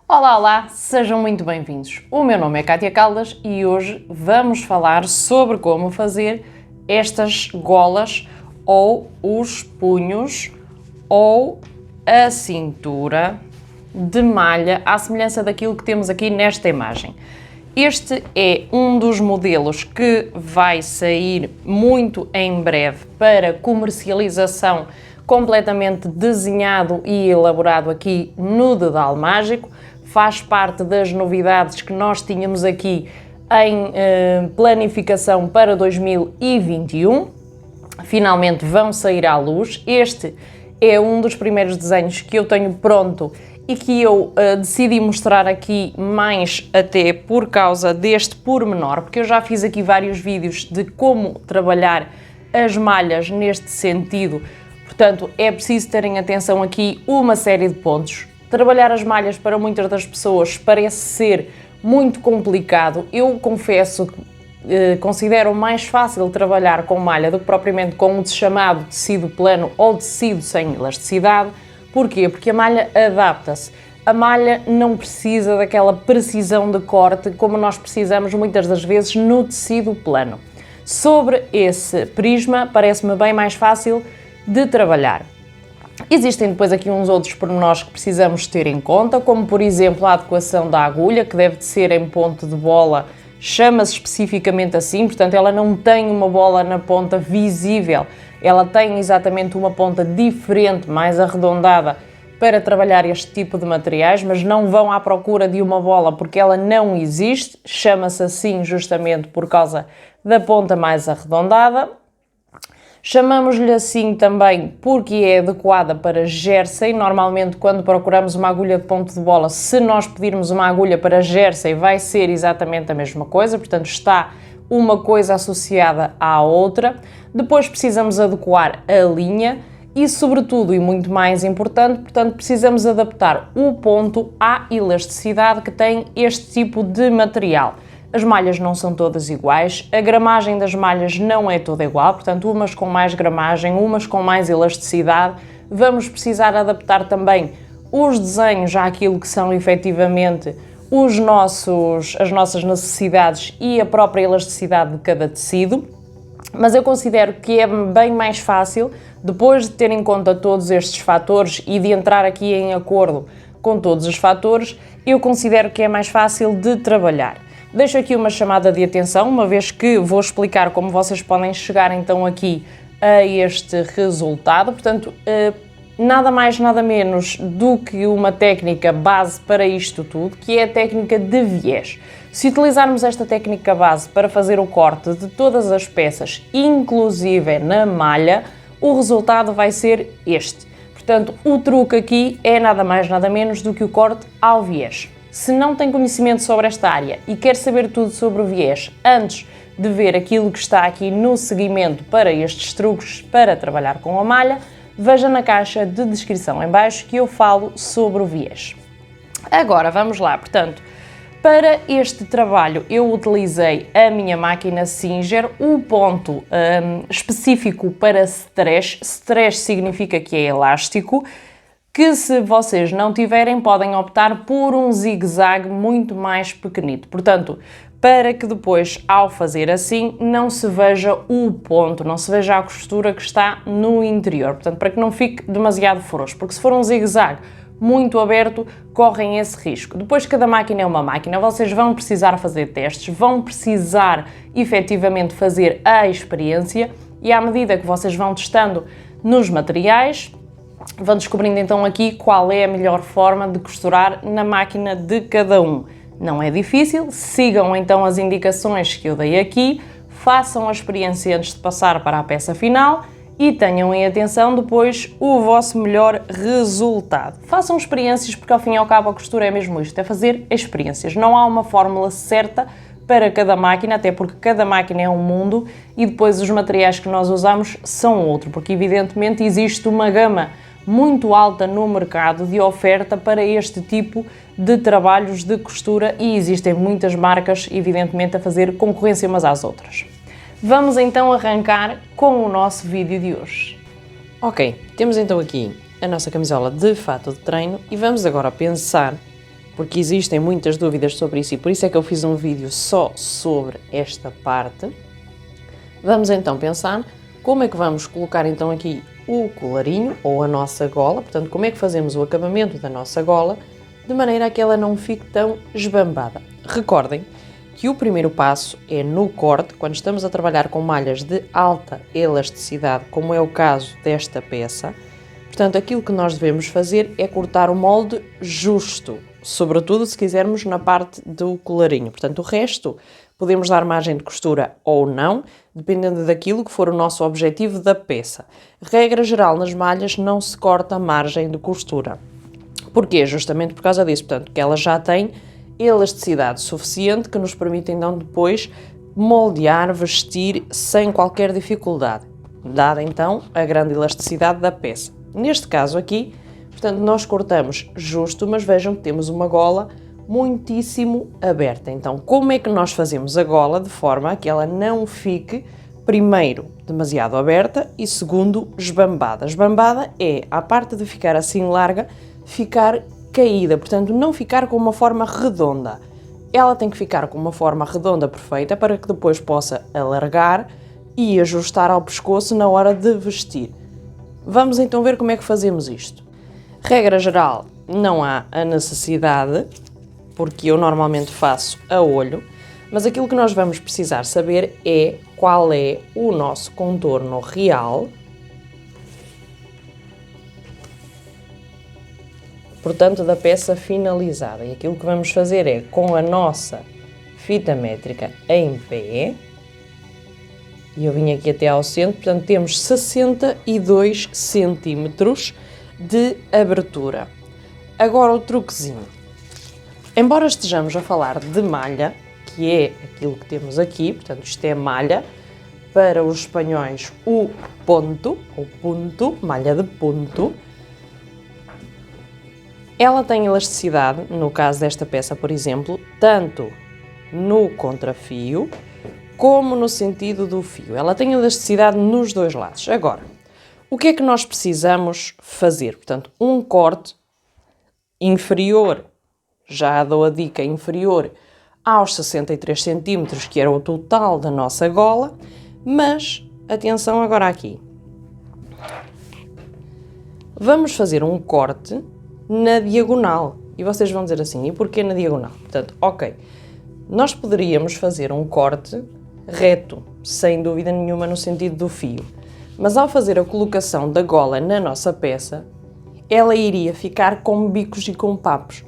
Olá, olá, sejam muito bem-vindos. O meu nome é Cátia Caldas e hoje vamos falar sobre como fazer estas golas ou os punhos ou a cintura de malha à semelhança daquilo que temos aqui nesta imagem. Este é um dos modelos que vai sair muito em breve para comercialização, completamente desenhado e elaborado aqui no Dedal Mágico. Faz parte das novidades que nós tínhamos aqui em planificação para 2021. Finalmente vão sair à luz. Este é um dos primeiros desenhos que eu tenho pronto e que eu decidi mostrar aqui mais até por causa deste pormenor, porque eu já fiz aqui vários vídeos de como trabalhar as malhas neste sentido. Portanto, é preciso terem atenção aqui uma série de pontos. Trabalhar as malhas para muitas das pessoas parece ser muito complicado. Eu confesso que considero mais fácil trabalhar com malha do que propriamente com o chamado tecido plano ou tecido sem elasticidade. Porquê? Porque a malha adapta-se. A malha não precisa daquela precisão de corte como nós precisamos muitas das vezes no tecido plano. Sobre esse prisma, parece-me bem mais fácil de trabalhar. Existem depois aqui uns outros pormenores que precisamos ter em conta, como por exemplo a adequação da agulha, que deve de ser em ponto de bola, chama-se especificamente assim, portanto ela não tem uma bola na ponta visível, ela tem exatamente uma ponta diferente, mais arredondada, para trabalhar este tipo de materiais, mas não vão à procura de uma bola porque ela não existe, chama-se assim justamente por causa da ponta mais arredondada. Chamamos-lhe assim também porque é adequada para jersey. Normalmente, quando procuramos uma agulha de ponto de bola, se nós pedirmos uma agulha para jersey, vai ser exatamente a mesma coisa, portanto está uma coisa associada à outra. Depois precisamos adequar a linha e, sobretudo, e muito mais importante, portanto, precisamos adaptar o ponto à elasticidade que tem este tipo de material. As malhas não são todas iguais, a gramagem das malhas não é toda igual, portanto, umas com mais gramagem, umas com mais elasticidade. Vamos precisar adaptar também os desenhos àquilo que são efetivamente as nossas necessidades e a própria elasticidade de cada tecido. Mas eu considero que é bem mais fácil, depois de ter em conta todos estes fatores e de entrar aqui em acordo com todos os fatores, eu considero que é mais fácil de trabalhar. Deixo aqui uma chamada de atenção, uma vez que vou explicar como vocês podem chegar então aqui a este resultado. Portanto, nada mais, nada menos do que uma técnica base para isto tudo, que é a técnica de viés. Se utilizarmos esta técnica base para fazer o corte de todas as peças, inclusive na malha, o resultado vai ser este. Portanto, o truque aqui é nada mais, nada menos do que o corte ao viés. Se não tem conhecimento sobre esta área e quer saber tudo sobre o viés antes de ver aquilo que está aqui no seguimento para estes truques para trabalhar com a malha, veja na caixa de descrição em baixo que eu falo sobre o viés. Agora vamos lá, portanto, para este trabalho eu utilizei a minha máquina Singer, o ponto específico para stress. Stress significa que é elástico, que se vocês não tiverem podem optar por um zigue-zague muito mais pequenito. Portanto, para que depois ao fazer assim não se veja o ponto, não se veja a costura que está no interior. Portanto, para que não fique demasiado frouxo, porque se for um zigue-zague muito aberto, correm esse risco. Depois cada máquina é uma máquina, vocês vão precisar fazer testes, vão precisar efetivamente fazer a experiência e à medida que vocês vão testando nos materiais, vão descobrindo então aqui qual é a melhor forma de costurar na máquina de cada um. Não é difícil, sigam então as indicações que eu dei aqui, façam a experiência antes de passar para a peça final e tenham em atenção depois o vosso melhor resultado. Façam experiências porque ao fim e ao cabo a costura é mesmo isto, é fazer experiências. Não há uma fórmula certa para cada máquina, até porque cada máquina é um mundo e depois os materiais que nós usamos são outro, porque evidentemente existe uma gama muito alta no mercado de oferta para este tipo de trabalhos de costura e existem muitas marcas, evidentemente, a fazer concorrência umas às outras. Vamos então arrancar com o nosso vídeo de hoje. Ok, temos então aqui a nossa camisola de fato de treino e vamos agora pensar, porque existem muitas dúvidas sobre isso e por isso é que eu fiz um vídeo só sobre esta parte. Vamos então pensar como é que vamos colocar então aqui o colarinho ou a nossa gola, portanto como é que fazemos o acabamento da nossa gola de maneira a que ela não fique tão esbambada. Recordem que o primeiro passo é no corte, quando estamos a trabalhar com malhas de alta elasticidade, como é o caso desta peça. Portanto, aquilo que nós devemos fazer é cortar o molde justo, sobretudo se quisermos na parte do colarinho. Portanto, o resto podemos dar margem de costura ou não, dependendo daquilo que for o nosso objetivo da peça. Regra geral, nas malhas não se corta margem de costura. Porquê? Justamente por causa disso, portanto, que ela já tem elasticidade suficiente que nos permite então depois moldear, vestir sem qualquer dificuldade, dada então a grande elasticidade da peça. Neste caso aqui, portanto, nós cortamos justo, mas vejam que temos uma gola muitíssimo aberta. Então, como é que nós fazemos a gola de forma a que ela não fique, primeiro, demasiado aberta e segundo, esbambada? Esbambada é, à parte de ficar assim larga, ficar caída, portanto não ficar com uma forma redonda. Ela tem que ficar com uma forma redonda perfeita para que depois possa alargar e ajustar ao pescoço na hora de vestir. Vamos então ver como é que fazemos isto. Regra geral, não há a necessidade, porque eu normalmente faço a olho, mas aquilo que nós vamos precisar saber é qual é o nosso contorno real, portanto, da peça finalizada. E aquilo que vamos fazer é, com a nossa fita métrica em pé, e eu vim aqui até ao centro, portanto, temos 62 centímetros de abertura. Agora o truquezinho. Embora estejamos a falar de malha, que é aquilo que temos aqui, portanto, isto é malha, para os espanhóis o ponto, ou punto, malha de ponto. Ela tem elasticidade, no caso desta peça, por exemplo, tanto no contrafio como no sentido do fio. Ela tem elasticidade nos dois lados. Agora, o que é que nós precisamos fazer? Portanto, um corte inferior, já dou a dica, inferior aos 63 centímetros, que era o total da nossa gola, mas, atenção agora aqui. Vamos fazer um corte na diagonal. E vocês vão dizer assim, e porquê na diagonal? Portanto, ok, nós poderíamos fazer um corte reto, sem dúvida nenhuma no sentido do fio. Mas ao fazer a colocação da gola na nossa peça, ela iria ficar com bicos e com papos.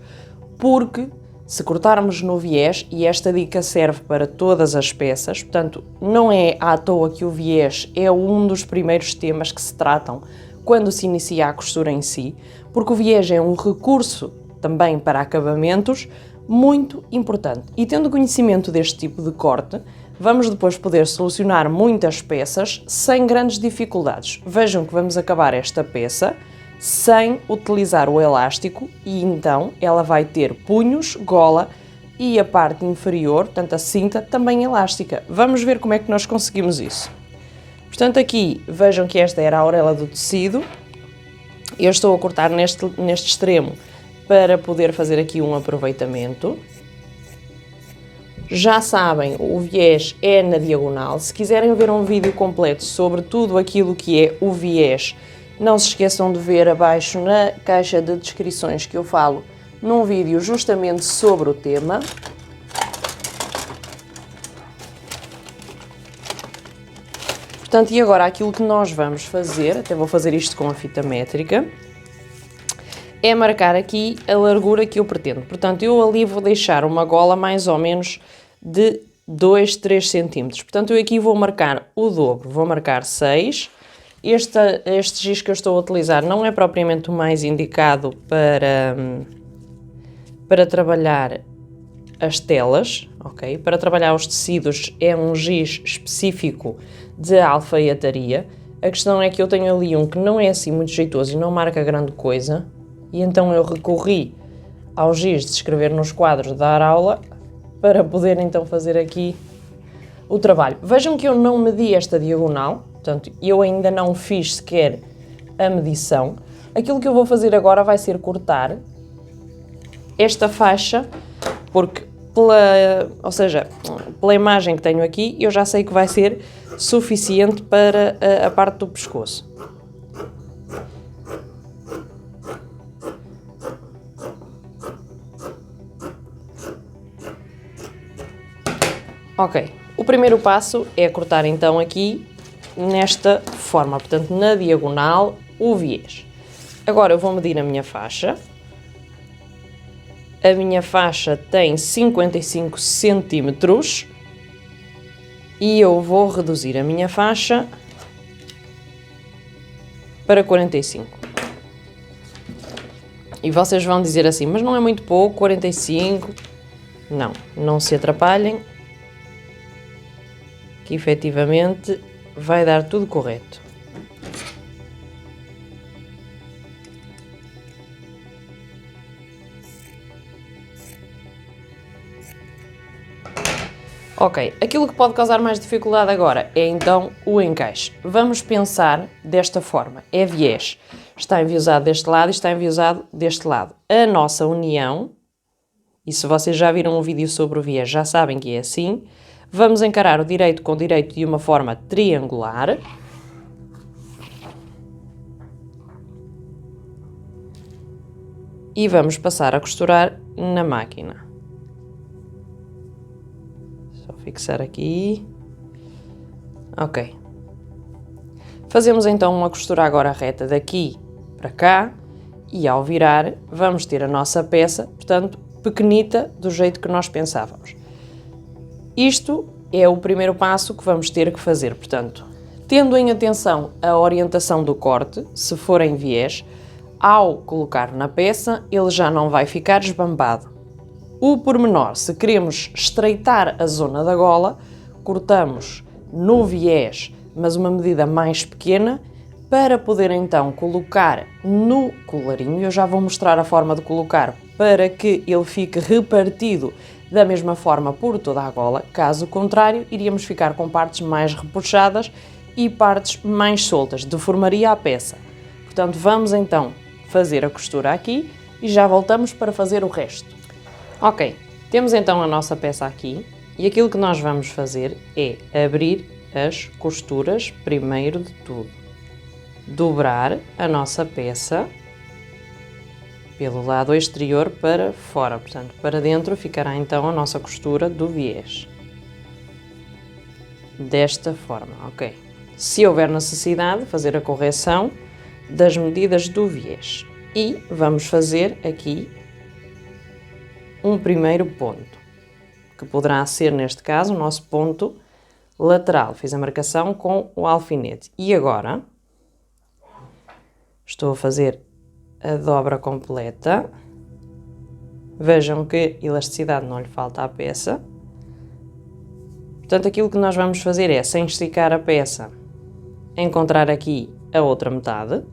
Porque se cortarmos no viés, e esta dica serve para todas as peças, portanto, não é à toa que o viés é um dos primeiros temas que se tratam quando se inicia a costura em si, porque o viés é um recurso também para acabamentos muito importante. E tendo conhecimento deste tipo de corte, vamos depois poder solucionar muitas peças sem grandes dificuldades. Vejam que vamos acabar esta peça sem utilizar o elástico e então ela vai ter punhos, gola e a parte inferior, portanto a cinta, também elástica. Vamos ver como é que nós conseguimos isso. Portanto, aqui, vejam que esta era a orelha do tecido. Eu estou a cortar neste extremo para poder fazer aqui um aproveitamento. Já sabem, o viés é na diagonal. Se quiserem ver um vídeo completo sobre tudo aquilo que é o viés, não se esqueçam de ver abaixo na caixa de descrições que eu falo num vídeo justamente sobre o tema. Portanto, e agora aquilo que nós vamos fazer, até vou fazer isto com a fita métrica, é marcar aqui a largura que eu pretendo. Portanto, eu ali vou deixar uma gola mais ou menos de 2, 3 centímetros. Portanto, eu aqui vou marcar o dobro, vou marcar 6. Este giz que eu estou a utilizar não é propriamente o mais indicado para trabalhar as telas, ok? Para trabalhar os tecidos é um giz específico de alfaiataria. A questão é que eu tenho ali um que não é assim muito jeitoso e não marca grande coisa, e então eu recorri ao giz de escrever nos quadros da dar aula para poder então fazer aqui o trabalho. Vejam que eu não medi esta diagonal, portanto eu ainda não fiz sequer a medição. Aquilo que eu vou fazer agora vai ser cortar esta faixa, porque pela imagem que tenho aqui, eu já sei que vai ser suficiente para a parte do pescoço. Ok, o primeiro passo é cortar então aqui nesta forma, portanto na diagonal, o viés. Agora eu vou medir a minha faixa. A minha faixa tem 55 centímetros e eu vou reduzir a minha faixa para 45. E vocês vão dizer assim, mas não é muito pouco, 45? Não, não se atrapalhem, que efetivamente vai dar tudo correto. Ok, aquilo que pode causar mais dificuldade agora é então o encaixe. Vamos pensar desta forma, é viés, está enviosado deste lado e está enviosado deste lado. A nossa união, e se vocês já viram um vídeo sobre o viés já sabem que é assim, vamos encarar o direito com o direito de uma forma triangular. E vamos passar a costurar na máquina. Só fixar aqui. Ok. Fazemos então uma costura agora reta daqui para cá e ao virar vamos ter a nossa peça, portanto, pequenita do jeito que nós pensávamos. Isto é o primeiro passo que vamos ter que fazer, portanto, tendo em atenção a orientação do corte, se for em viés, ao colocar na peça, ele já não vai ficar esbambado. O pormenor, se queremos estreitar a zona da gola, cortamos no viés, mas uma medida mais pequena, para poder então colocar no colarinho. Eu já vou mostrar a forma de colocar para que ele fique repartido da mesma forma por toda a gola. Caso contrário, iríamos ficar com partes mais repuxadas e partes mais soltas, deformaria a peça. Portanto, vamos então fazer a costura aqui e já voltamos para fazer o resto. Ok, temos então a nossa peça aqui e aquilo que nós vamos fazer é abrir as costuras primeiro de tudo. Dobrar a nossa peça pelo lado exterior para fora, portanto, para dentro ficará então a nossa costura do viés. Desta forma, ok. Se houver necessidade, fazer a correção das medidas do viés. E vamos fazer aqui um primeiro ponto, que poderá ser, neste caso, o nosso ponto lateral. Fiz a marcação com o alfinete. E agora estou a fazer a dobra completa. Vejam que elasticidade não lhe falta à peça. Portanto, aquilo que nós vamos fazer é, sem esticar a peça, encontrar aqui a outra metade.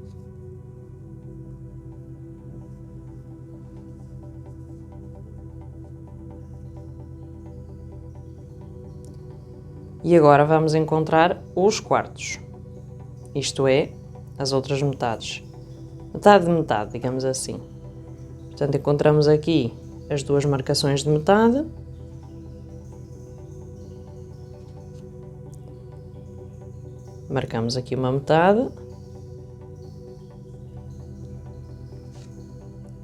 E agora vamos encontrar os quartos, isto é, as outras metades. Metade de metade, digamos assim. Portanto, encontramos aqui as duas marcações de metade. Marcamos aqui uma metade.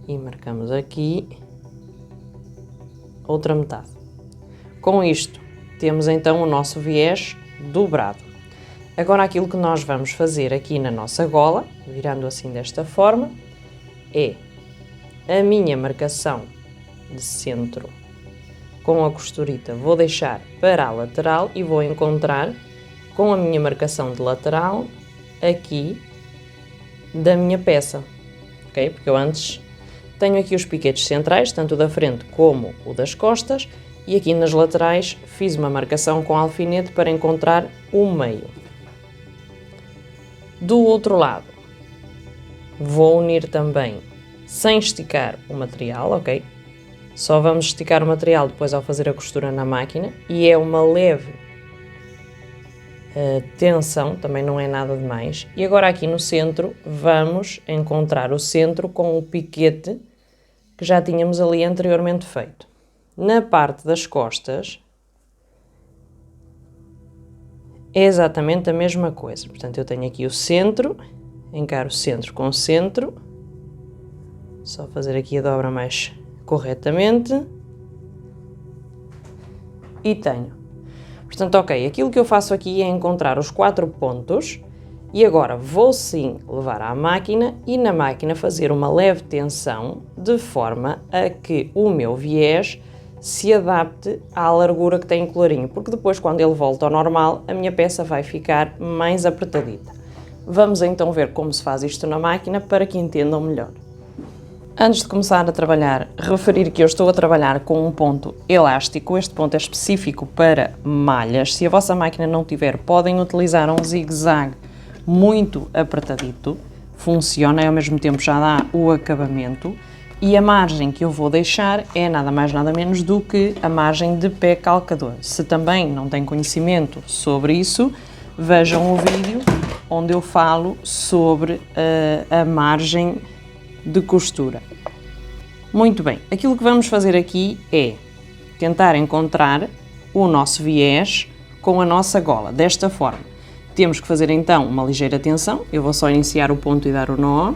E marcamos aqui outra metade. Com isto, temos então o nosso viés dobrado. Agora aquilo que nós vamos fazer aqui na nossa gola, virando assim desta forma, é a minha marcação de centro com a costurita, vou deixar para a lateral e vou encontrar com a minha marcação de lateral aqui da minha peça, ok? Porque eu antes tenho aqui os piquetes centrais, tanto o da frente como o das costas, e aqui nas laterais fiz uma marcação com alfinete para encontrar o meio. Do outro lado, vou unir também sem esticar o material, ok? Só vamos esticar o material depois ao fazer a costura na máquina, e é uma leve tensão, também não é nada demais. E agora aqui no centro vamos encontrar o centro com o piquete que já tínhamos ali anteriormente feito. Na parte das costas é exatamente a mesma coisa. Portanto, eu tenho aqui o centro, encaro o centro com o centro, só fazer aqui a dobra mais corretamente e tenho. Portanto, ok, aquilo que eu faço aqui é encontrar os 4 pontos e agora vou sim levar à máquina e na máquina fazer uma leve tensão de forma a que o meu viés se adapte à largura que tem o colarinho, porque depois quando ele volta ao normal a minha peça vai ficar mais apertadita. Vamos então ver como se faz isto na máquina para que entendam melhor. Antes de começar a trabalhar, referir que eu estou a trabalhar com um ponto elástico. Este ponto é específico para malhas. Se a vossa máquina não tiver, podem utilizar um zigue-zague muito apertadito. Funciona e ao mesmo tempo já dá o acabamento. E a margem que eu vou deixar é nada mais nada menos do que a margem de pé calcador. Se também não têm conhecimento sobre isso, vejam o vídeo onde eu falo sobre a margem de costura. Muito bem, aquilo que vamos fazer aqui é tentar encontrar o nosso viés com a nossa gola, desta forma. Temos que fazer então uma ligeira tensão, eu vou só iniciar o ponto e dar o nó.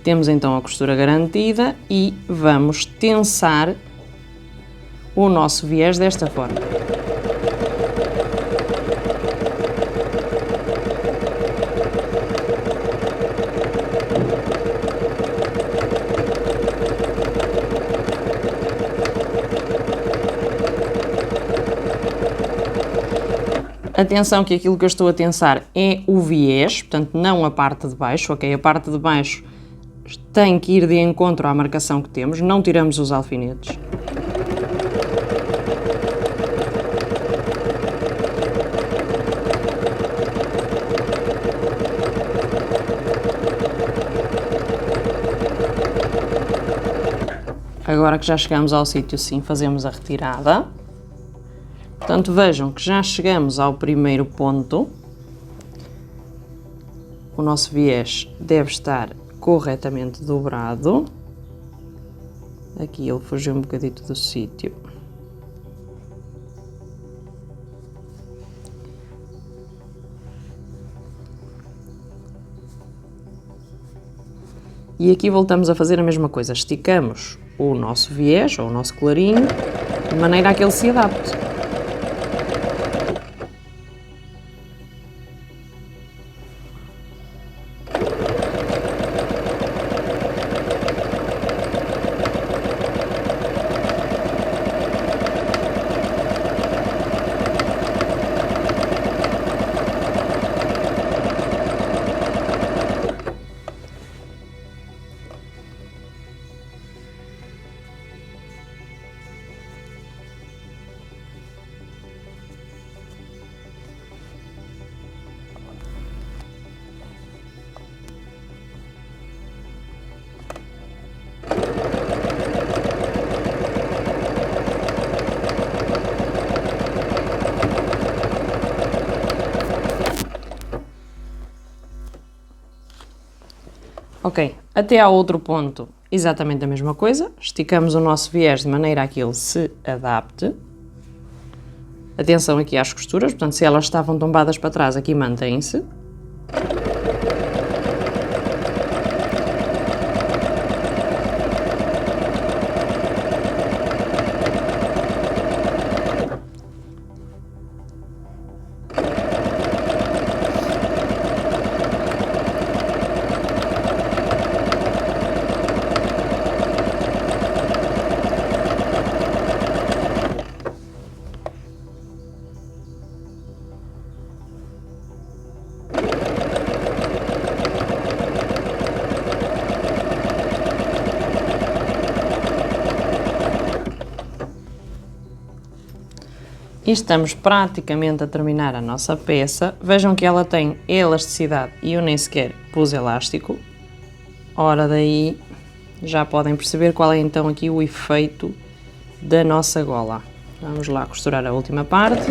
Temos então a costura garantida e vamos tensar o nosso viés desta forma. Atenção que aquilo que eu estou a tensar é o viés, portanto não a parte de baixo, ok? A parte de baixo tem que ir de encontro à marcação que temos, não tiramos os alfinetes. Agora que já chegamos ao sítio, sim, fazemos a retirada. Portanto, vejam que já chegamos ao primeiro ponto. O nosso viés deve estar corretamente dobrado. Aqui ele fugiu um bocadito do sítio. E aqui voltamos a fazer a mesma coisa. Esticamos o nosso viés, ou o nosso colarinho, de maneira a que ele se adapte. Ok, até ao outro ponto, exatamente a mesma coisa. Esticamos o nosso viés de maneira a que ele se adapte. Atenção aqui às costuras, portanto, se elas estavam tombadas para trás, aqui mantém-se. E estamos praticamente a terminar a nossa peça. Vejam que ela tem elasticidade e eu nem sequer pus elástico. Ora, daí já podem perceber qual é então aqui o efeito da nossa gola. Vamos lá costurar a última parte.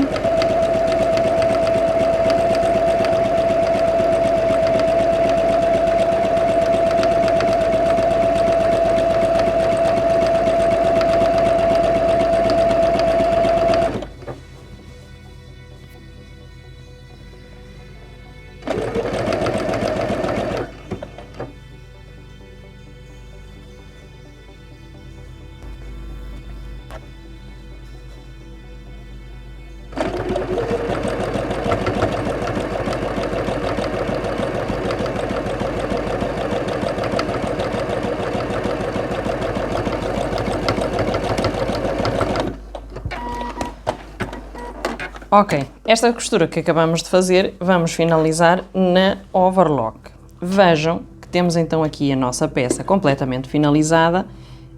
Ok, esta costura que acabamos de fazer, vamos finalizar na overlock. Vejam que temos então aqui a nossa peça completamente finalizada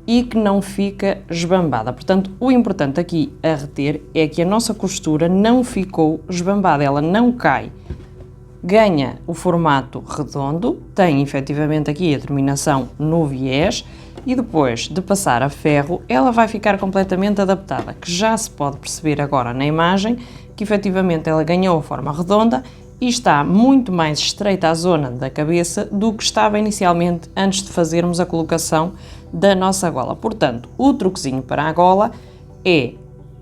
e que não fica esbambada. Portanto, o importante aqui a reter é que a nossa costura não ficou esbambada, ela não cai. Ganha o formato redondo, tem efetivamente aqui a terminação no viés e depois de passar a ferro, ela vai ficar completamente adaptada, que já se pode perceber agora na imagem que efetivamente ela ganhou a forma redonda e está muito mais estreita à zona da cabeça do que estava inicialmente antes de fazermos a colocação da nossa gola. Portanto, o truquezinho para a gola é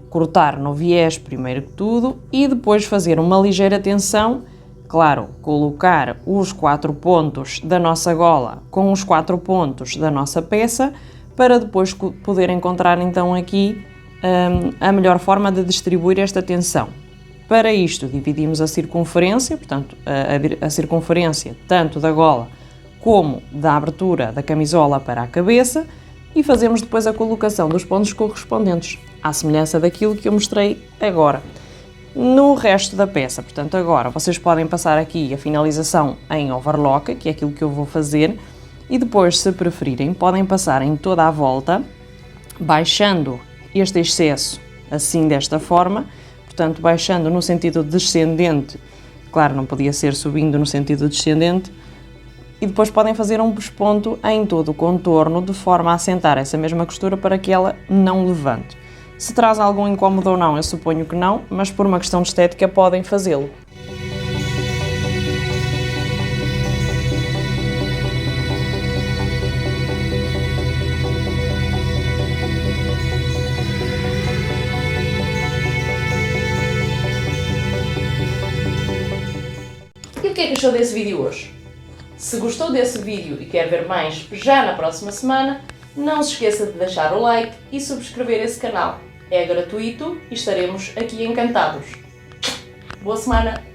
cortar no viés primeiro que tudo e depois fazer uma ligeira tensão, claro, colocar os 4 pontos da nossa gola com os 4 pontos da nossa peça para depois poder encontrar então aqui a melhor forma de distribuir esta tensão. Para isto dividimos a circunferência, portanto a circunferência tanto da gola como da abertura da camisola para a cabeça e fazemos depois a colocação dos pontos correspondentes, à semelhança daquilo que eu mostrei agora. No resto da peça, portanto agora vocês podem passar aqui a finalização em overlock, que é aquilo que eu vou fazer, e depois, se preferirem, podem passar em toda a volta, baixando este excesso assim desta forma, portanto baixando no sentido descendente, claro, não podia ser subindo no sentido descendente, e depois podem fazer um pesponto em todo o contorno de forma a assentar essa mesma costura para que ela não levante. Se traz algum incómodo ou não, eu suponho que não, mas por uma questão de estética podem fazê-lo. E o que é que achou desse vídeo hoje? Se gostou desse vídeo e quer ver mais já na próxima semana, não se esqueça de deixar o like e subscrever esse canal. É gratuito e estaremos aqui encantados. Boa semana!